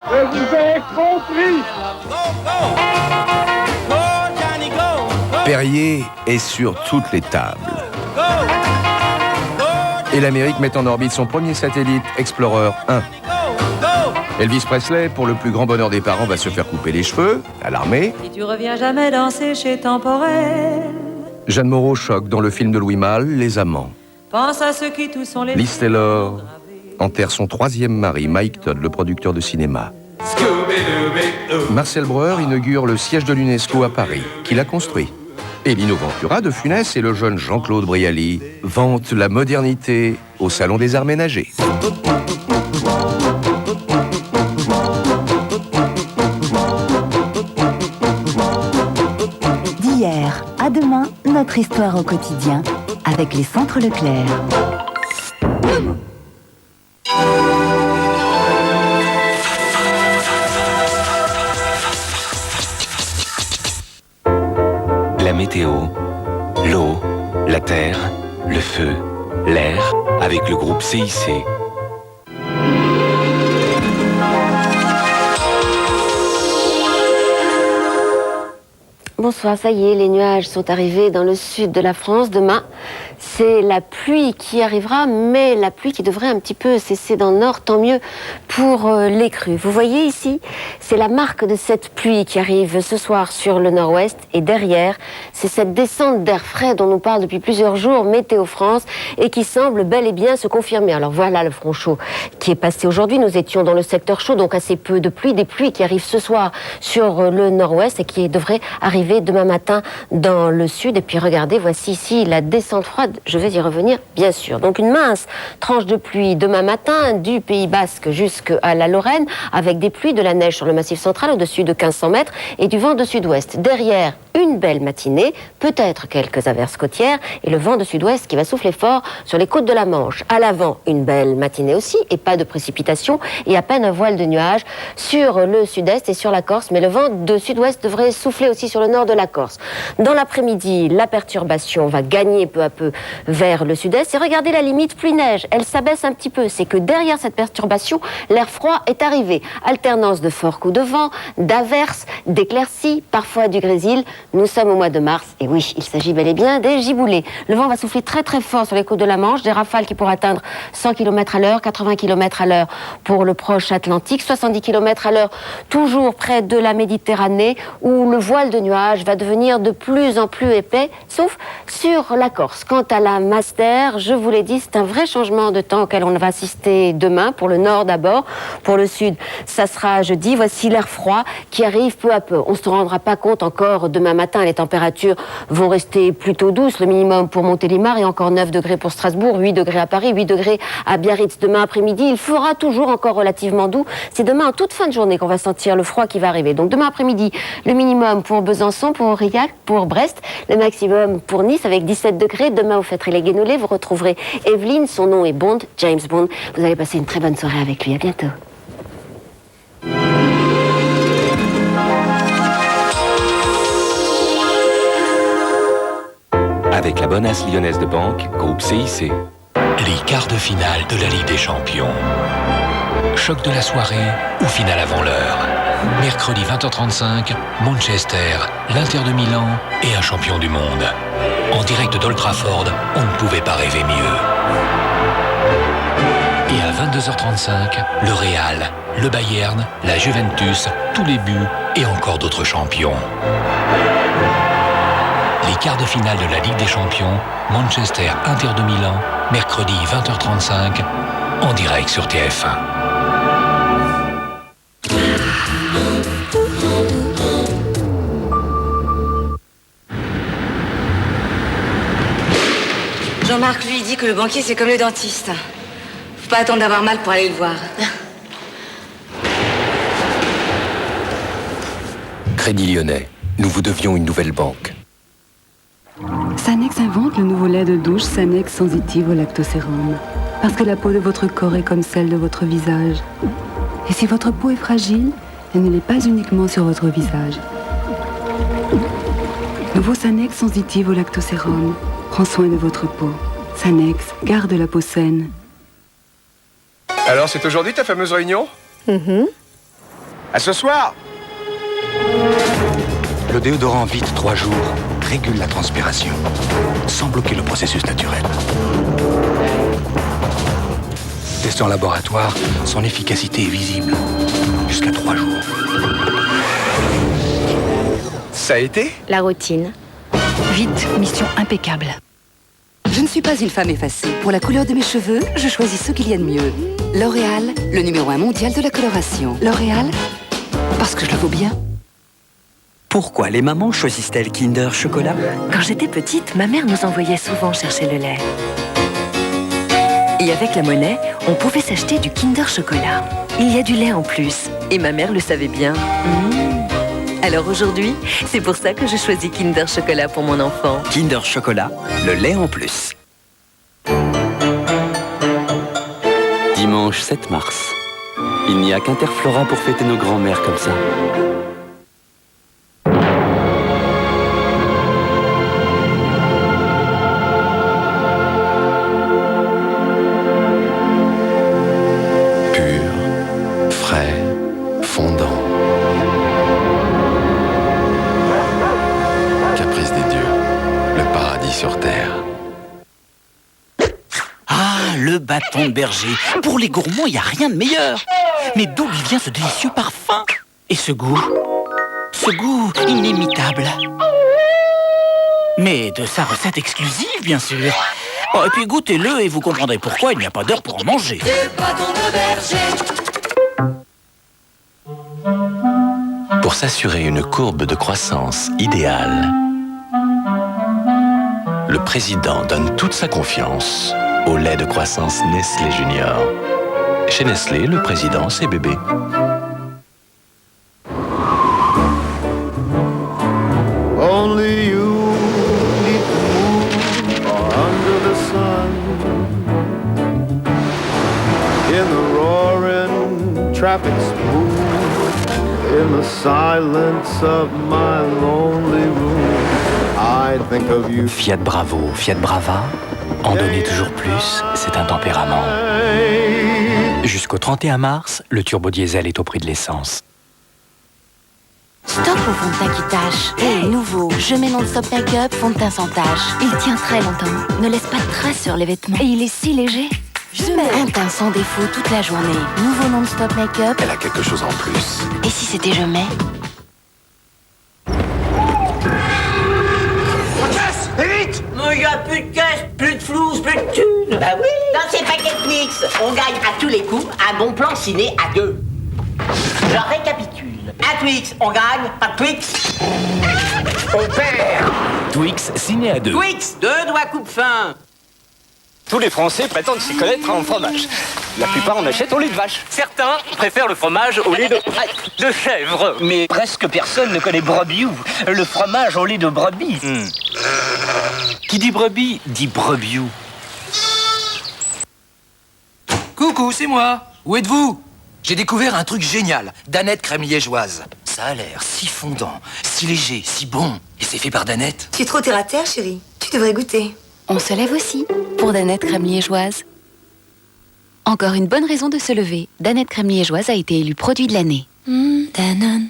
Je vous ai compris. Perrier est sur toutes les tables. Et l'Amérique met en orbite son premier satellite, Explorer 1. Elvis Presley, pour le plus grand bonheur des parents, va se faire couper les cheveux à l'armée. Si tu reviens jamais danser chez Temporel. Jeanne Moreau choque dans le film de Louis Malle, Les Amants. Pense à ceux qui tous sont les... Liz Taylor enterre son troisième mari, Mike Todd, le producteur de cinéma. Marcel Breuer inaugure le siège de l'UNESCO à Paris, qu'il a construit. Et Lino Ventura, de Funès, et le jeune Jean-Claude Brialy vantent la modernité au Salon des Arts Ménagers. D'hier à demain, notre histoire au quotidien, avec les Centres Leclerc. La météo, l'eau, la terre, le feu, l'air, avec le groupe CIC. Bonsoir, ça y est, les nuages sont arrivés dans le sud de la France. Demain, c'est la pluie qui arrivera, mais la pluie qui devrait un petit peu cesser dans le nord, tant mieux pour les crues. Vous voyez ici, c'est la marque de cette pluie qui arrive ce soir sur le nord-ouest, et derrière, c'est cette descente d'air frais dont nous parle depuis plusieurs jours Météo France et qui semble bel et bien se confirmer. Alors voilà le front chaud qui est passé aujourd'hui. Nous étions dans le secteur chaud, donc assez peu de pluie, des pluies qui arrivent ce soir sur le nord-ouest et qui devraient arriver demain matin dans le sud. Et puis regardez, voici ici la descente froide, je vais y revenir bien sûr. Donc une mince tranche de pluie demain matin du Pays Basque jusqu'à la Lorraine, avec des pluies, de la neige sur le Massif central au-dessus de 1500 mètres et du vent de sud-ouest. Derrière, une belle matinée, peut-être quelques averses côtières et le vent de sud-ouest qui va souffler fort sur les côtes de la Manche. À l'avant, une belle matinée aussi et pas de précipitations et à peine un voile de nuages sur le sud-est et sur la Corse, mais le vent de sud-ouest devrait souffler aussi sur le nord de la Corse. Dans l'après-midi, la perturbation va gagner peu à peu vers le sud-est et regardez la limite pluie-neige, elle s'abaisse un petit peu. C'est que derrière cette perturbation, l'air froid est arrivé. Alternance de forts coups de vent, d'averses, d'éclaircies, parfois du grésil. Nous sommes au mois de mars et oui, il s'agit bel et bien des giboulées. Le vent va souffler très très fort sur les côtes de la Manche, des rafales qui pourraient atteindre 100 km à l'heure, 80 km à l'heure pour le proche Atlantique, 70 km à l'heure toujours près de la Méditerranée où le voile de nuages va devenir de plus en plus épais, sauf sur la Corse. Quant à la masse d'air, je vous l'ai dit, c'est un vrai changement de temps auquel on va assister demain, pour le nord d'abord, pour le sud, ça sera jeudi. Voici l'air froid qui arrive peu à peu. On ne se rendra pas compte encore demain matin, les températures vont rester plutôt douces, le minimum pour Montélimar et encore 9 degrés pour Strasbourg, 8 degrés à Paris, 8 degrés à Biarritz. Demain après-midi, il fera toujours encore relativement doux. C'est demain en toute fin de journée qu'on va sentir le froid qui va arriver. Donc demain après-midi, le minimum pour Besançon, pour Aurillac, pour Brest, le maximum pour Nice avec 17 degrés. Demain, vous fêterez les Guénolés, vous retrouverez Evelyne, son nom est Bond, James Bond. Vous allez passer une très bonne soirée avec lui. À bientôt. Avec la Bonasse lyonnaise de banque, groupe CIC. Les quarts de finale de la Ligue des Champions. Choc de la soirée ou finale avant l'heure. Mercredi 20h35, Manchester, l'Inter de Milan et un champion du monde. En direct d'Old Trafford, on ne pouvait pas rêver mieux. Et à 22h35, le Real, le Bayern, la Juventus, tous les buts et encore d'autres champions. Les quarts de finale de la Ligue des Champions, Manchester, Inter de Milan, mercredi 20h35, en direct sur TF1. Jean-Marc, lui, dit que le banquier, c'est comme le dentiste. Faut pas attendre d'avoir mal pour aller le voir. Crédit Lyonnais, nous vous devions une nouvelle banque. Sanex invente le nouveau lait de douche Sanex sensitive au lactosérum. Parce que la peau de votre corps est comme celle de votre visage. Et si votre peau est fragile, elle ne l'est pas uniquement sur votre visage. Nouveau Sanex sensitive au lactosérum. Prends soin de votre peau. Sanex, garde la peau saine. Alors, c'est aujourd'hui ta fameuse réunion ? À ce soir. Le déodorant vite 3 jours régule la transpiration, sans bloquer le processus naturel. Test en laboratoire, son efficacité est visible. Jusqu'à 3 jours. Ça a été? La routine. Vite, mission impeccable. Je ne suis pas une femme effacée. Pour la couleur de mes cheveux, je choisis ce qu'il y a de mieux. L'Oréal, le numéro 1 mondial de la coloration. L'Oréal, parce que je le vaux bien. Pourquoi les mamans choisissent-elles Kinder Chocolat? Quand j'étais petite, ma mère nous envoyait souvent chercher le lait. Et avec la monnaie, on pouvait s'acheter du Kinder Chocolat. Il y a du lait en plus. Et ma mère le savait bien. Alors aujourd'hui, c'est pour ça que je choisis Kinder Chocolat pour mon enfant. Kinder Chocolat, le lait en plus. Dimanche 7 mars. Il n'y a qu'Interflora pour fêter nos grands-mères comme ça. Pur, frais, fondant. Caprice des dieux, le paradis sur terre. Ah, le bâton de berger. Pour les gourmands, il n'y a rien de meilleur. Mais d'où lui vient ce délicieux parfum? Et ce goût inimitable. Mais de sa recette exclusive, bien sûr. Oh, et puis goûtez-le et vous comprendrez pourquoi il n'y a pas d'heure pour en manger. Le bâton de berger. Pour s'assurer une courbe de croissance idéale, le président donne toute sa confiance au lait de croissance Nestlé Junior. Chez Nestlé, le président, c'est bébé. Only you need to move under the sun. In the roaring traffic smooth, in the silence of my lonely room, I think of you. Fiat Bravo, Fiat Brava, en donner toujours plus, c'est un tempérament. Jusqu'au 31 mars, le turbo diesel est au prix de l'essence. Stop au fond de teint qui tâche. Nouveau, je mets non-stop make-up, fond de teint sans tache. Il tient très longtemps, ne laisse pas de traces sur les vêtements. Et il est si léger. Je mets un teint sans défaut toute la journée. Nouveau non-stop make-up. Elle a quelque chose en plus. Et si c'était je mets? Il n'y a plus de caisse, plus de flouze, plus de thunes. Bah oui. Dans ces paquets Twix, on gagne à tous les coups un bon plan ciné à 2. Je récapitule. Un Twix, on gagne. Pas de Twix, on perd. Twix, ciné à 2. Twix, 2 doigts coupe-fin. Tous les Français prétendent s'y connaître en fromage. La plupart en achètent au lait de vache. Certains préfèrent le fromage au lait de chèvre. Mais presque personne ne connaît Brebis, le fromage au lait de brebis. Qui dit brebis, dit brebiou. Coucou, c'est moi. Où êtes-vous? J'ai découvert un truc génial, Danette crème liégeoise. Ça a l'air si fondant, si léger, si bon. Et c'est fait par Danette. Tu es trop terre à terre, chérie. Tu devrais goûter. On se lève aussi pour Danette crème liégeoise. Encore une bonne raison de se lever. Danette crème liégeoise a été élue produit de l'année. Danone.